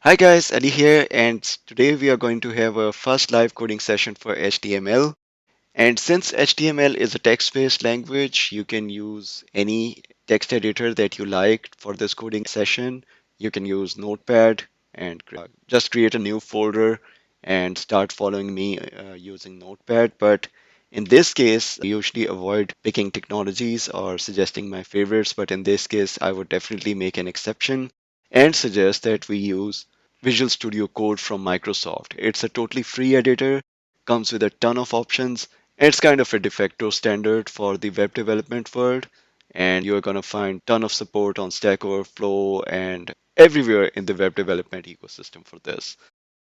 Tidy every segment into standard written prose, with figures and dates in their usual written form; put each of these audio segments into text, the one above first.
Hi guys, Ali here, and today we are going to have a first live coding session for HTML. And since HTML is a text-based language, you can use any text editor that you like for this coding session. You can use Notepad and just create a new folder and start following me using Notepad. But in this case, I usually avoid picking technologies or suggesting my favorites, but in this case, I would definitely make an exception and suggest that we use Visual Studio Code from Microsoft. It's a totally free editor, comes with a ton of options. It's kind of a de facto standard for the web development world, and you're going to find ton of support on Stack Overflow and everywhere in the web development ecosystem for this.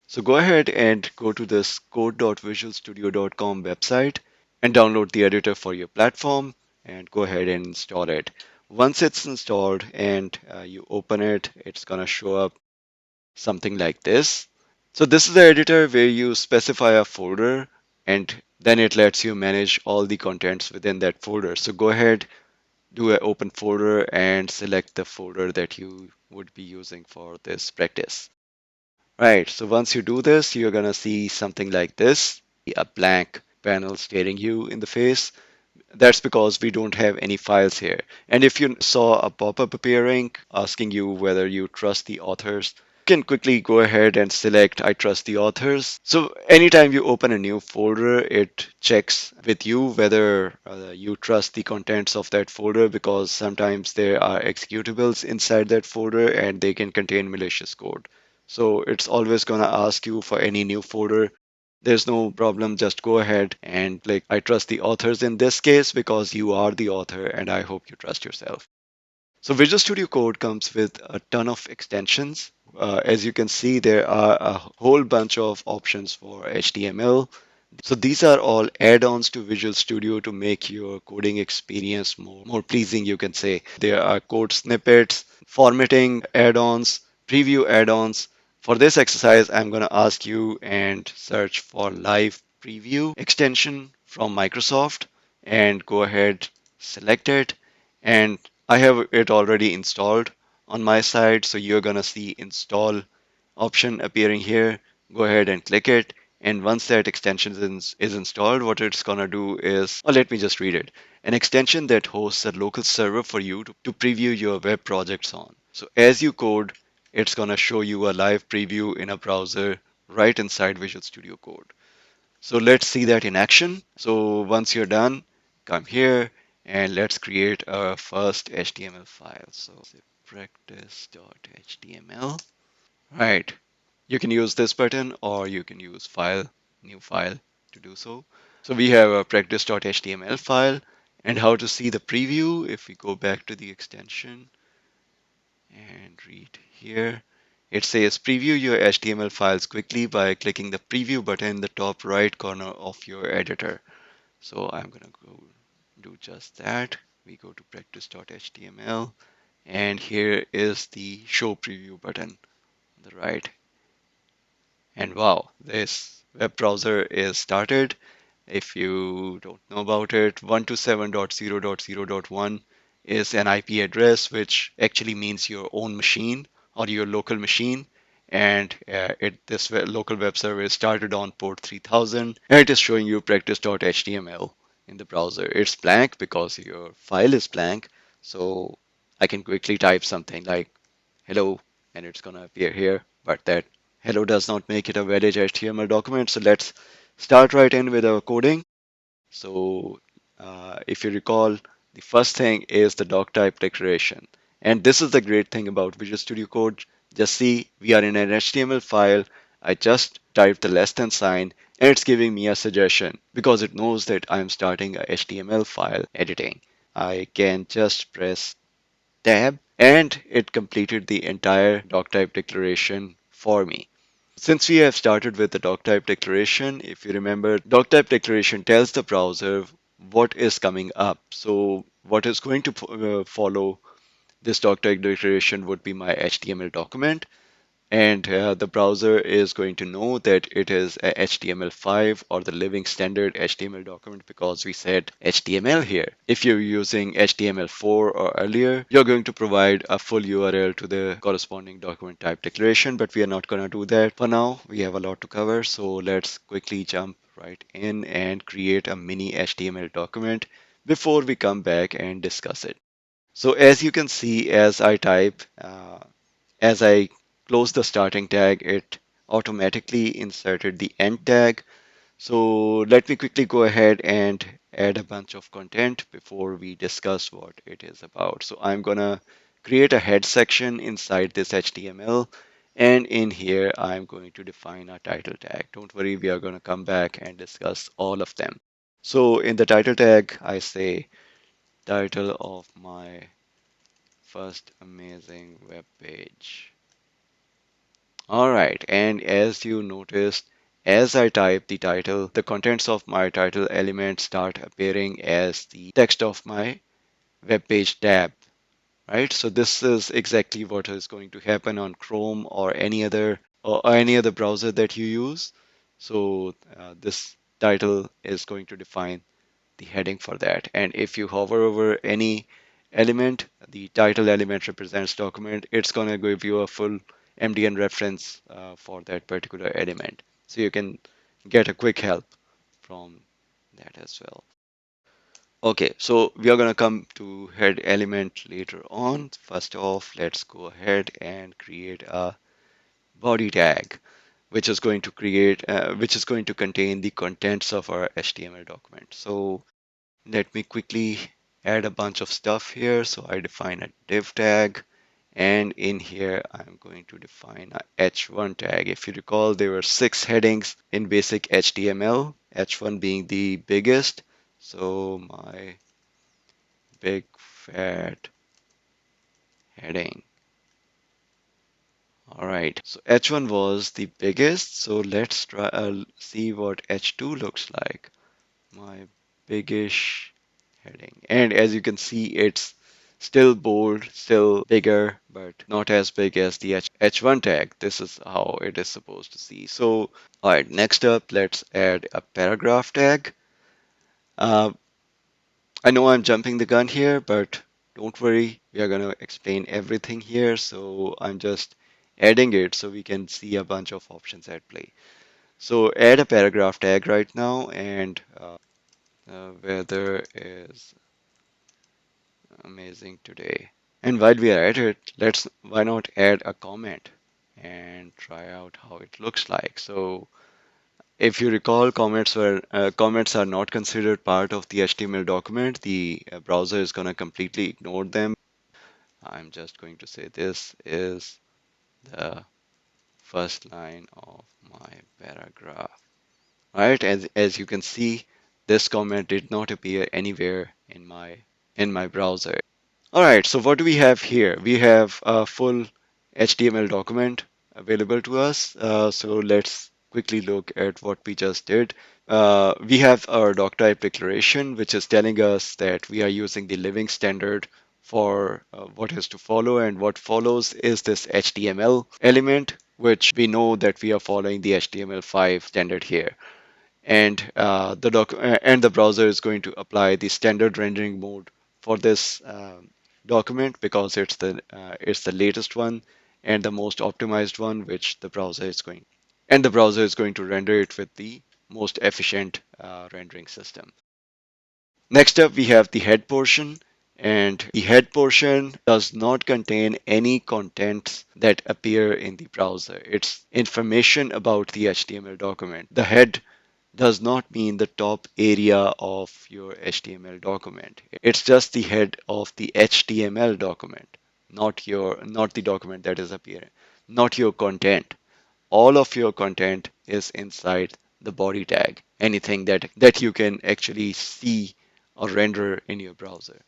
So go ahead and go to this code.visualstudio.com website and download the editor for your platform and go ahead and install it. Once it's installed and you open it, it's going to show up something like this. So this is the editor where you specify a folder and then it lets you manage all the contents within that folder. So go ahead, do an open folder and select the folder that you would be using for this practice. Right, so once you do this, you're gonna see something like this, a blank panel staring you in the face. That's because we don't have any files here. And if you saw a pop-up appearing asking you whether you trust the authors, you can quickly go ahead and select I trust the authors. So anytime you open a new folder, it checks with you whether you trust the contents of that folder because sometimes there are executables inside that folder and they can contain malicious code. So it's always going to ask you for any new folder. There's no problem. Just go ahead and click I trust the authors in this case because you are the author and I hope you trust yourself. So Visual Studio Code comes with a ton of extensions. As you can see, there are a whole bunch of options for HTML. So these are all add-ons to Visual Studio to make your coding experience more pleasing, you can say. There are code snippets, formatting add-ons, preview add-ons. For this exercise, I'm going to ask you and search for live preview extension from Microsoft and go ahead, select it. And I have it already installed on my side. So you're going to see install option appearing here. Go ahead and click it. And once that extension is installed, what it's going to do is, oh, let me just read it. An extension that hosts a local server for you to preview your web projects on. So as you code, it's going to show you a live preview in a browser right inside Visual Studio Code. So let's see that in action. So once you're done, come here and let's create a first HTML file. So practice.html. Right. You can use this button or you can use file, new file to do so. So we have a practice.html file and how to see the preview. If we go back to the extension and read here, it says preview your HTML files quickly by clicking the preview button in the top right corner of your editor. So I'm going to go do just that. We go to practice.html and here is the show preview button on the right. And wow, this web browser is started. If you don't know about it, 127.0.0.1 is an IP address, which actually means your own machine or your local machine. And this local web server started on port 3000. And it is showing you practice.html in the browser. It's blank because your file is blank. So I can quickly type something like hello, and it's going to appear here. But that hello does not make it a valid HTML document. So let's start right in with our coding. So if you recall, the first thing is the doctype declaration. And this is the great thing about Visual Studio Code. Just see, we are in an HTML file. I just typed the less than sign and it's giving me a suggestion because it knows that I'm starting a HTML file editing. I can just press tab and it completed the entire doctype declaration for me. Since we have started with the doctype declaration, if you remember, doctype declaration tells the browser what is coming up. So what is going to follow this doctype declaration would be my HTML document. And the browser is going to know that it is a HTML5 or the living standard HTML document because we said HTML here. If you're using HTML4 or earlier, you're going to provide a full URL to the corresponding document type declaration, but we are not going to do that for now. We have a lot to cover, so let's quickly jump right in and create a mini HTML document before we come back and discuss it. So as you can see, as I close the starting tag, it automatically inserted the end tag. So let me quickly go ahead and add a bunch of content before we discuss what it is about. So I'm gonna create a head section inside this HTML, and in here I'm going to define a title tag. Don't worry, we are gonna come back and discuss all of them. So in the title tag, I say title of my first amazing web page. All right, and as you noticed, as I type the title, the contents of my title element start appearing as the text of my web page tab, right? So this is exactly what is going to happen on Chrome or any other browser that you use. So this title is going to define the heading for that. And if you hover over any element, the title element represents document, it's going to give you a full MDN reference for that particular element. So you can get a quick help from that as well. Okay, so we are going to come to head element later on. First off, let's go ahead and create a body tag, which is going to contain the contents of our HTML document. So let me quickly add a bunch of stuff here. So I define a div tag, and in here I'm going to define a h1 tag. If you recall, there were 6 headings in basic HTML, h1 being the biggest. So my big fat heading. All right, so h1 was the biggest. So let's try see what h2 looks like. My biggish heading. And as you can see, it's still bold, still bigger, but not as big as the H1 tag. This is how it is supposed to see. So, all right, next up, let's add a paragraph tag. Uh, I know I'm jumping the gun here, but don't worry, we are going to explain everything here. So I'm just adding it so we can see a bunch of options at play. So add a paragraph tag right now, and weather is amazing today. And while we are at it, let's why not add a comment and try out how it looks like. So if you recall, comments are not considered part of the HTML document. The browser is going to completely ignore them. I'm just going to say this is the first line of my paragraph. Right? As you can see, this comment did not appear anywhere in my browser. All right, so what do we have here? We have a full HTML document available to us. So let's quickly look at what we just did. We have our doctype declaration, which is telling us that we are using the living standard for what is to follow, and what follows is this HTML element, which we know that we are following the HTML5 standard here. And the browser is going to apply the standard rendering mode for this document because it's the latest one and the most optimized one, which the browser is going to render it with the most efficient rendering system. Next up, we have the head portion, and the head portion does not contain any contents that appear in the browser. It's information about the HTML document. The head does not mean the top area of your HTML document. It's just the head of the HTML document, not the document that is appearing, not your content. All of your content is inside the body tag, anything that you can actually see or render in your browser.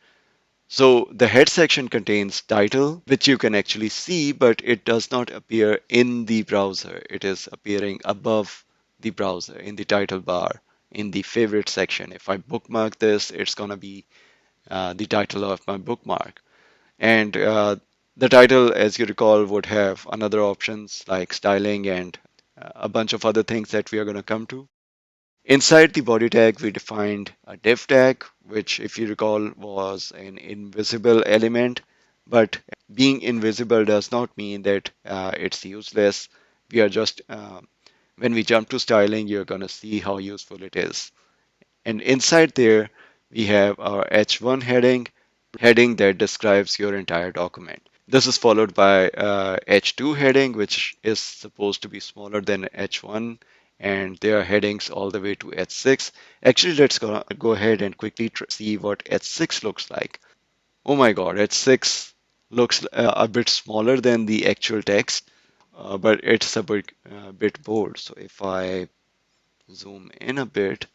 So the head section contains title, which you can actually see, but it does not appear in the browser. It is appearing above the browser in the title bar in the favorite section. If I bookmark this, it's going to be the title of my bookmark. And The title, as you recall, would have another options like styling and a bunch of other things that we are going to come to. Inside the body tag, we defined a div tag, which, if you recall, was an invisible element. But being invisible does not mean that it's useless. We are just, when we jump to styling, you're going to see how useful it is. And inside there, we have our H1 heading that describes your entire document. This is followed by H2 heading, which is supposed to be smaller than H1, and there are headings all the way to H6. Actually, let's go ahead and quickly see what H6 looks like. Oh my God, H6 looks a bit smaller than the actual text, but it's a bit bold. So if I zoom in a bit,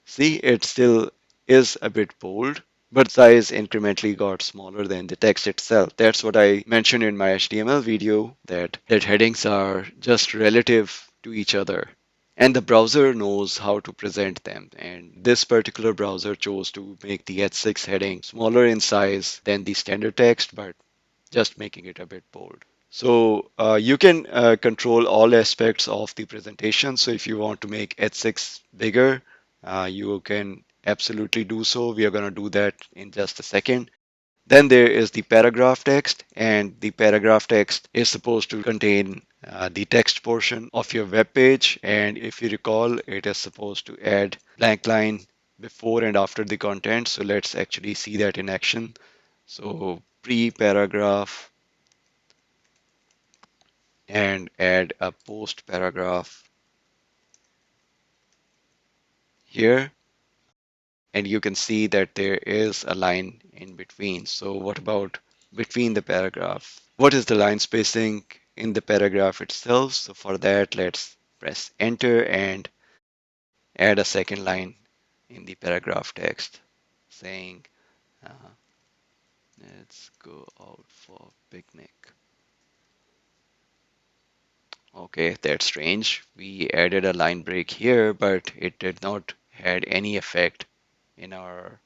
see, it still is a bit bold, but size incrementally got smaller than the text itself. That's what I mentioned in my HTML video, that headings are just relative to each other. And the browser knows how to present them. And this particular browser chose to make the H6 heading smaller in size than the standard text, but just making it a bit bold. So you can control all aspects of the presentation. So if you want to make H6 bigger, you can absolutely do so. We are going to do that in just a second. Then there is the paragraph text, and the paragraph text is supposed to contain the text portion of your web page. And if you recall, it is supposed to add blank line before and after the content. So let's actually see that in action. So pre-paragraph and add a post paragraph here. And you can see that there is a line in between. So what about between the paragraph? What is the line spacing in the paragraph itself? So for that, let's press enter and add a second line in the paragraph text saying, uh, let's go out for picnic. Okay, that's strange. We added a line break here, but it did not had any effect in our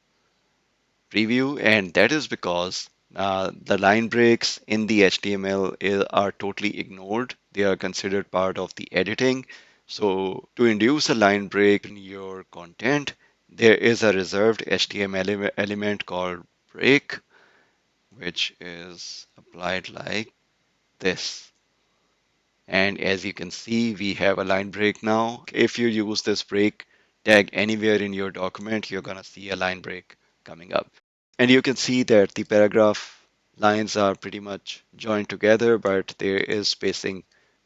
preview, and that is because the line breaks in the HTML are totally ignored. They are considered part of the editing. So to induce a line break in your content, there is a reserved HTML element called break, which is applied like this. And as you can see, we have a line break now. If you use this break tag anywhere in your document, you're going to see a line break coming up. And you can see that the paragraph lines are pretty much joined together, but there is spacing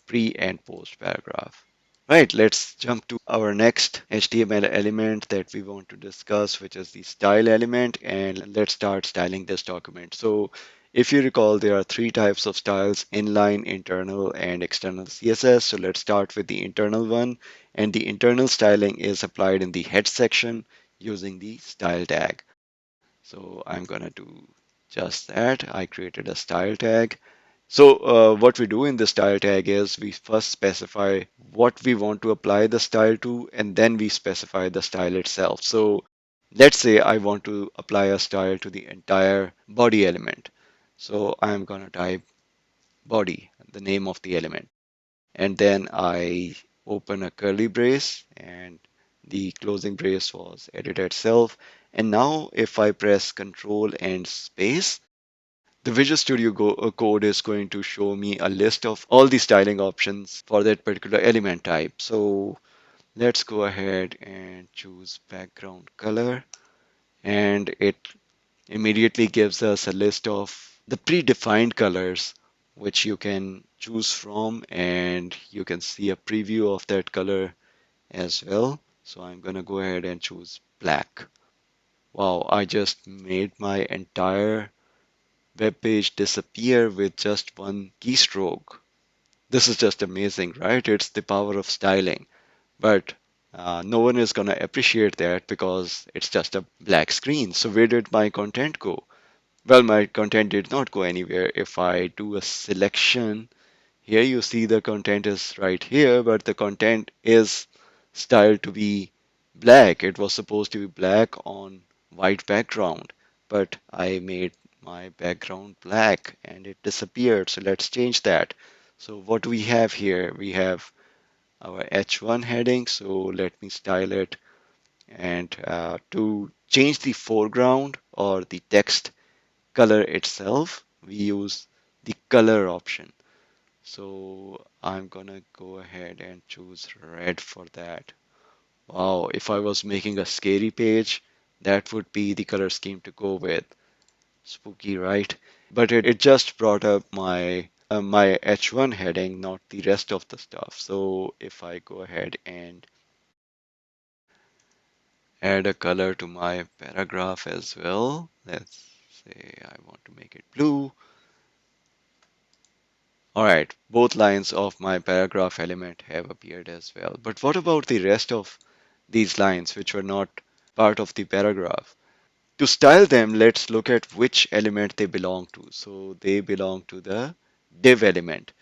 pre and post paragraph. Right, let's jump to our next HTML element that we want to discuss, which is the style element. And let's start styling this document. So if you recall, there are three types of styles: inline, internal, and external CSS. So let's start with the internal one. And the internal styling is applied in the head section using the style tag. So I'm gonna do just that. I created a style tag. So what we do in the style tag is we first specify what we want to apply the style to, and then we specify the style itself. So let's say I want to apply a style to the entire body element. So I'm gonna type body, the name of the element, and then I open a curly brace, and the closing brace was edited itself. And now if I press Control and space, the Visual Studio Code is going to show me a list of all the styling options for that particular element type. So let's go ahead and choose background color, and it immediately gives us a list of the predefined colors which you can choose from, and you can see a preview of that color as well. So I'm gonna go ahead and choose black. Wow, I just made my entire web page disappear with just one keystroke. This is just amazing, right? It's the power of styling. But no one is gonna appreciate that because it's just a black screen. So where did my content go? Well, my content did not go anywhere. If I do a selection, here you see the content is right here, but the content is styled to be black. It was supposed to be black on white background, but I made my background black and it disappeared. So let's change that. So what we have here, we have our H1 heading. So let me style it. And to change the foreground or the text color itself, we use the color option. So I'm gonna go ahead and choose red for that. Wow, if I was making a scary page, that would be the color scheme to go with. Spooky, right? But it just brought up my H1 heading, not the rest of the stuff. So if I go ahead and add a color to my paragraph as well, let's say I want to make it blue. All right, both lines of my paragraph element have appeared as well. But what about the rest of these lines which were not part of the paragraph? To style them, let's look at which element they belong to. So they belong to the div element.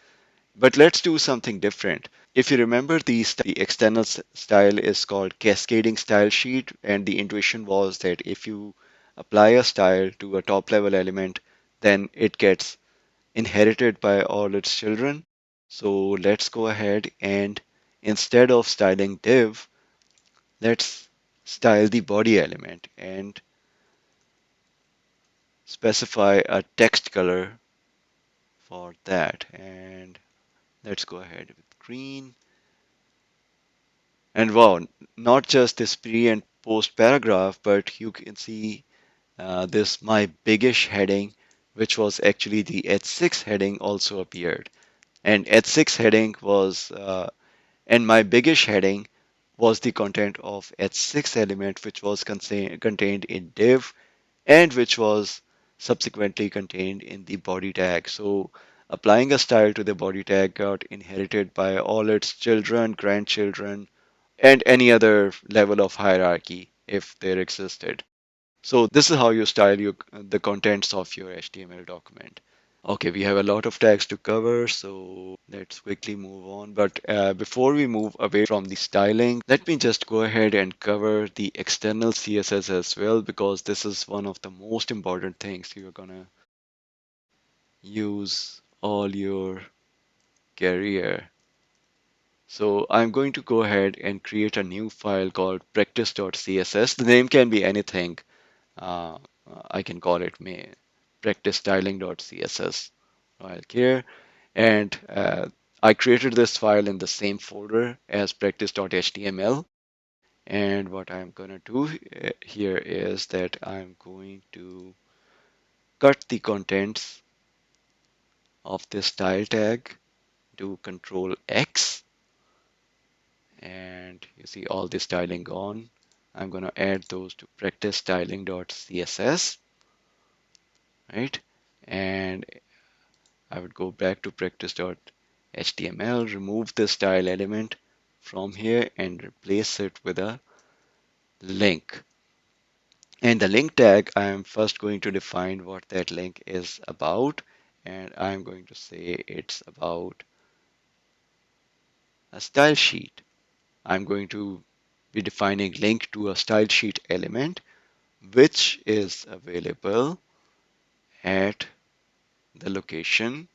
But let's do something different. If you remember, the external style is called Cascading Style Sheet, and the intuition was that if you apply a style to a top level element, then it gets inherited by all its children. So let's go ahead and instead of styling div, let's style the body element and specify a text color for that. And let's go ahead with green. And wow, not just this pre and post paragraph, but you can see this my biggish heading, which was actually the H6 heading, also appeared. And H6 heading was, and my biggish heading was the content of H6 element, which was contained in div and which was subsequently contained in the body tag. So applying a style to the body tag got inherited by all its children, grandchildren, and any other level of hierarchy if there existed. So this is how you style the contents of your HTML document. Okay, we have a lot of tags to cover, so let's quickly move on. But before we move away from the styling, let me just go ahead and cover the external CSS as well, because this is one of the most important things you're gonna use all your career. So I'm going to go ahead and create a new file called practice.css. The name can be anything. Uh, I can call it practice styling.css right here. And I created this file in the same folder as practice.html. And what I'm going to do here is that I'm going to cut the contents of this style tag, do Control X, and you see all the styling gone. I'm going to add those to practice styling.css, right? And I would go back to practice.html, remove the style element from here and replace it with a link. And the link tag, I am first going to define what that link is about. And I'm going to say it's about a style sheet. I'm going to be defining link to a style sheet element, which is available at the location.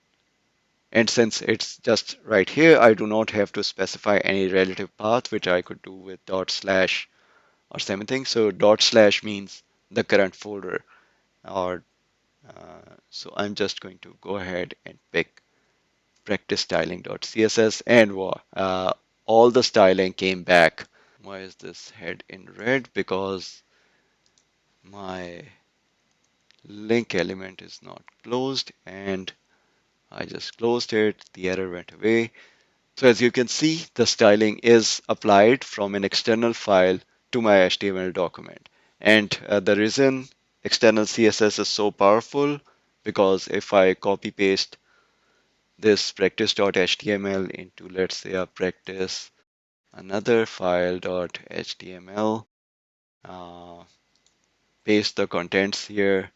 And since it's just right here, I do not have to specify any relative path, which I could do with dot slash or something. So dot slash means the current folder. Or so I'm just going to go ahead and pick practice styling.css, and all the styling came back. Why is this head in red? Because my link element is not closed, and I just closed it. The error went away. So as you can see, the styling is applied from an external file to my HTML document. And the reason external CSS is so powerful, because if I copy paste this practice.html into, let's say, a practice another file.html, uh, paste the contents here,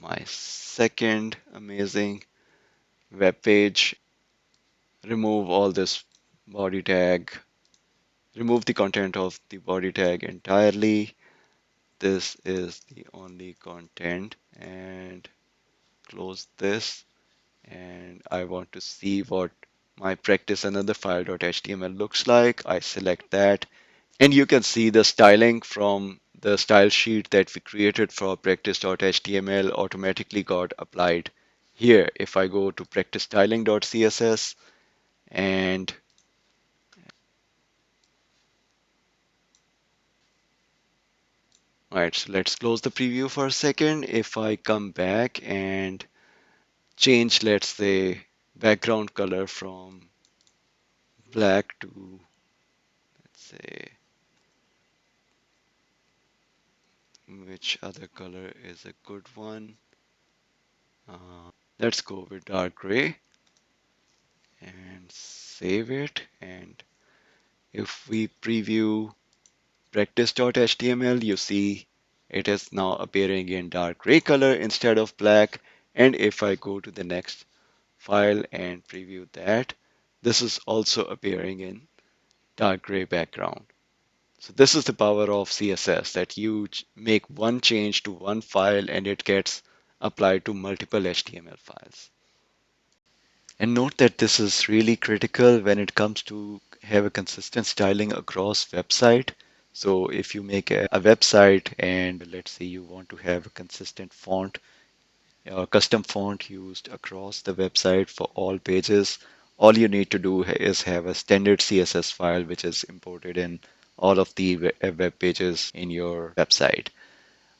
my second amazing web page, remove all this body tag, remove the content of the body tag entirely. This is the only content, and close this, and I want to see what my practice another file.html looks like. I select that, and you can see the styling from the style sheet that we created for practice.html automatically got applied here. If I go to practicestyling.css and all right, so let's close the preview for a second. If I come back and change, let's say, background color from black to, let's say, which other color is a good one? Let's go with dark gray and save it. And if we preview practice.html, you see it is now appearing in dark gray color instead of black. And if I go to the next file and preview that, this is also appearing in dark gray background. So this is the power of CSS, that you make one change to one file and it gets applied to multiple HTML files. And note that this is really critical when it comes to have a consistent styling across website. So if you make a website and let's say you want to have a consistent font, custom font used across the website for all pages, all you need to do is have a standard CSS file which is imported in all of the web pages in your website.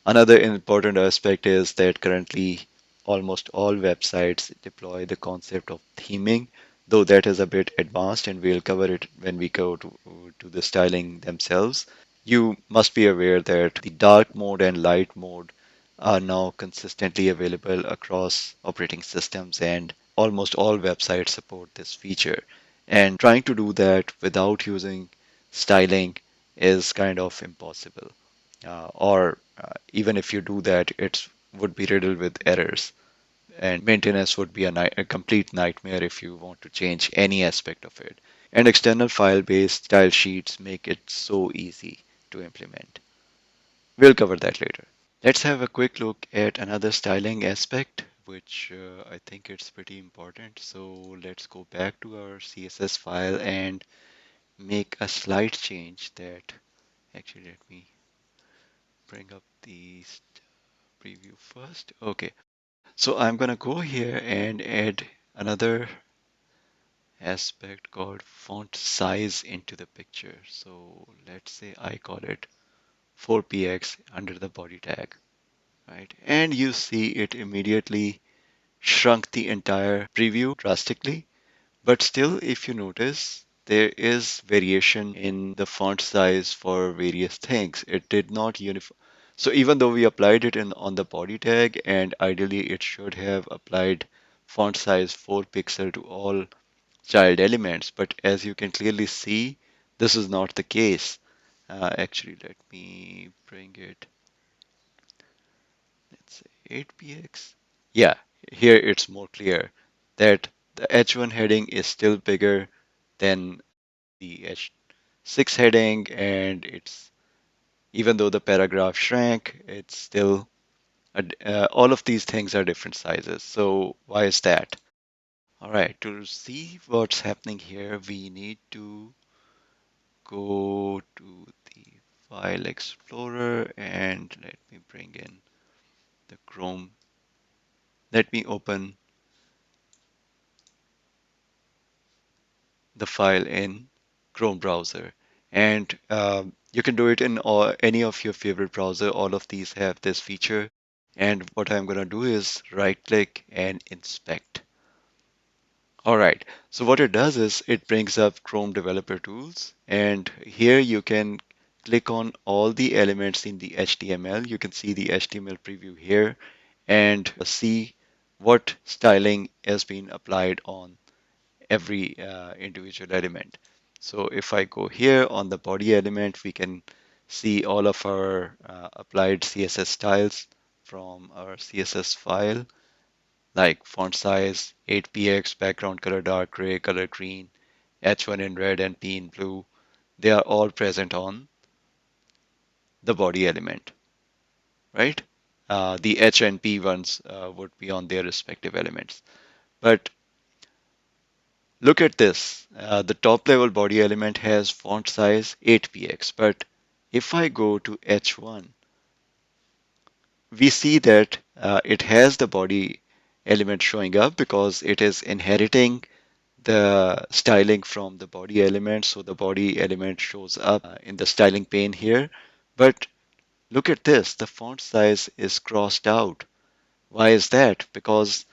Another important aspect is that currently almost all websites deploy the concept of theming, though that is a bit advanced and we'll cover it when we go to the styling themselves. You must be aware that the dark mode and light mode are now consistently available across operating systems, and almost all websites support this feature. And trying to do that without using styling is kind of impossible. Or even if you do that, it would be riddled with errors, and maintenance would be a complete nightmare if you want to change any aspect of it. And external file-based style sheets make it so easy to implement. We'll cover that later. Let's have a quick look at another styling aspect, which I think it's pretty important. So let's go back to our CSS file and make a slight change that actually let me bring up the preview first. Okay, so I'm gonna go here and add another aspect called font size into the picture. So let's say I call it 4px under the body tag, right? And you see it immediately shrunk the entire preview drastically. But still, if you notice, there is variation in the font size for various things. It did not uniform. So even though we applied it in on the body tag, and ideally it should have applied font size 4 pixel to all child elements, but as you can clearly see, this is not the case. Actually, let me bring it, let's say 8px. Yeah, here it's more clear that the H1 heading is still bigger than the H6 heading, and it's even though the paragraph shrank, it's still all of these things are different sizes. So why is that? All right, to see what's happening here, we need to go to the File Explorer and let me bring in the Chrome. Let me open the file in Chrome browser. And you can do it in any of your favorite browser. All of these have this feature. And what I'm going to do is right click and inspect. All right. So what it does is it brings up Chrome Developer Tools. And here you can click on all the elements in the HTML. You can see the HTML preview here and see what styling has been applied on every individual element. So if I go here on the body element, we can see all of our applied CSS styles from our CSS file, like font size, 8px, background color dark gray, color green, H1 in red, and P in blue. They are all present on the body element, right? the H and P ones would be on their respective elements. But look at this. The top level body element has font size 8px, but if I go to H1, we see that it has the body element showing up because it is inheriting the styling from the body element. So the body element shows up in the styling pane here. But look at this, the font size is crossed out. Why is that? Because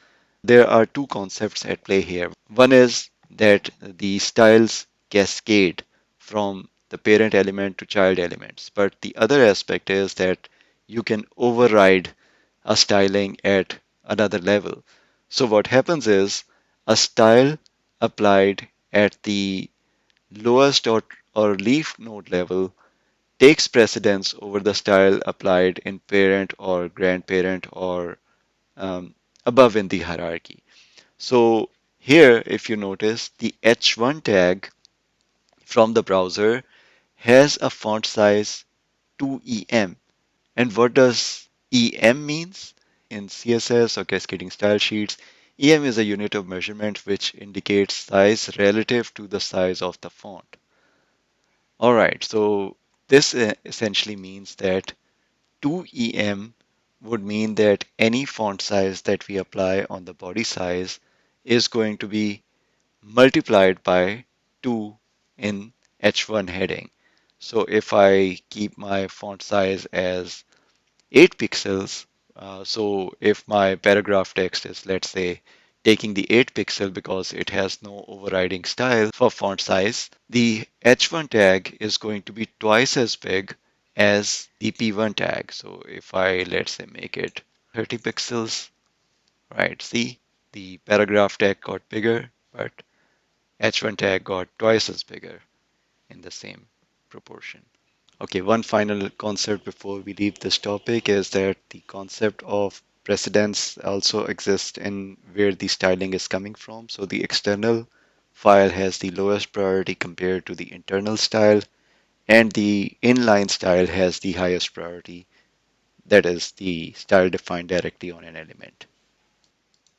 there are two concepts at play here. One is that the styles cascade from the parent element to child elements. But the other aspect is that you can override a styling at another level. So what happens is a style applied at the lowest or leaf node level takes precedence over the style applied in parent or grandparent or um, above in the hierarchy. So here, if you notice, the H1 tag from the browser has a font size 2em. And what does em means? In CSS or cascading style sheets, em is a unit of measurement which indicates size relative to the size of the font. All right, so this essentially means that 2em would mean that any font size that we apply on the body size is going to be multiplied by 2 in H1 heading. So if I keep my font size as 8 pixels, so if my paragraph text is, let's say, taking the 8 pixel because it has no overriding style for font size, the H1 tag is going to be twice as big as the P1 tag. So if I, let's say, make it 30 pixels, right? See, the paragraph tag got bigger, but H1 tag got twice as bigger in the same proportion. Okay, one final concept before we leave this topic is that the concept of precedence also exists in where the styling is coming from. So the external file has the lowest priority compared to the internal style, and the inline style has the highest priority. That is the style defined directly on an element.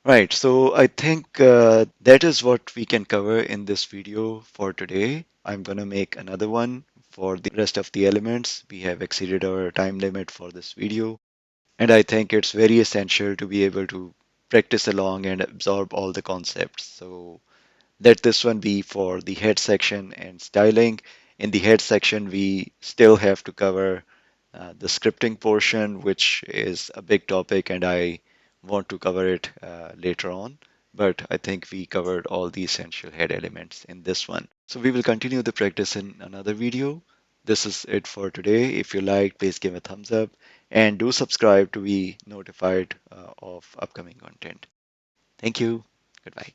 Right, so I think that is what we can cover in this video for today. I'm going to make another one for the rest of the elements. We have exceeded our time limit for this video, and I think it's very essential to be able to practice along and absorb all the concepts. So let this one be for the head section and styling. In the head section, we still have to cover the scripting portion, which is a big topic, and I want to cover it later on. But I think we covered all the essential head elements in this one. So we will continue the practice in another video. This is it for today. If you liked, please give a thumbs up and do subscribe to be notified of upcoming content. Thank you. Goodbye.